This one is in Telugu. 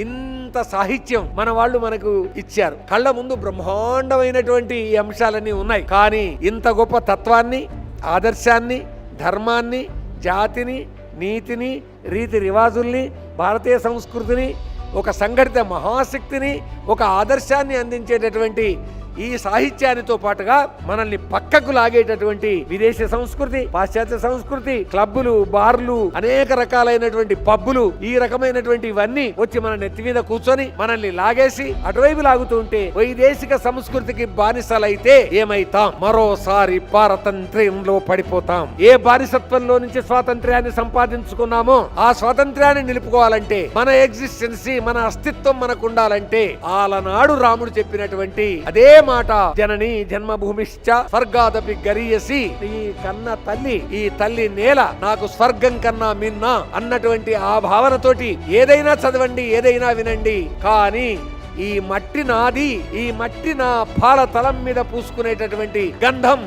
ఇంత సాహిత్యం మన వాళ్ళు మనకు ఇచ్చారు. కళ్ళ ముందు బ్రహ్మాండమైనటువంటి ఈ అంశాలన్నీ ఉన్నాయి. కానీ ఇంత గొప్ప తత్వాన్ని, ఆదర్శాన్ని, ధర్మాన్ని, జాతిని, నీతిని, రీతి రివాజుల్ని, భారతీయ సంస్కృతిని, ఒక సంఘటిత మహాశక్తిని, ఒక ఆదర్శాన్ని అందించేటటువంటి ఈ సాహిత్యానితో పాటుగా మనల్ని పక్కకు లాగేటటువంటి విదేశీ సంస్కృతి, పాశ్చాత్య సంస్కృతి, క్లబ్బులు, బార్లు, అనేక రకాలైనటువంటి పబ్బులు, ఈ రకమైనటువంటి ఇవన్నీ వచ్చి మన నెత్తి మీద కూర్చొని మనల్ని లాగేసి అటువైపు లాగుతుంటే వైదేశిక సంస్కృతికి బానిసలైతే ఏమైతాం? మరోసారి పారతంత్ర్యంలో పడిపోతాం. ఏ బానిసత్వంలో నుంచి స్వాతంత్ర్యాన్ని సంపాదించుకున్నామో ఆ స్వాతంత్ర్యాన్ని నిలుపుకోవాలంటే, మన ఎగ్జిస్టెన్సీ, మన అస్తిత్వం మనకు ఉండాలంటే ఆలనాడు రాముడు చెప్పినటువంటి అదే మాట, జనని జన్మభూమిశ్చ స్వర్గాదపి గరీయసి, ఈ కన్న తల్లి, ఈ తల్లి నేల నాకు స్వర్గం కన్నా మిన్నా అన్నటువంటి ఆ భావనతోటి ఏదైనా చదవండి, ఏదైనా వినండి. కానీ ఈ మట్టి నాది, ఈ మట్టి నా పాల తలం మీద పూసుకునేటటువంటి గంధం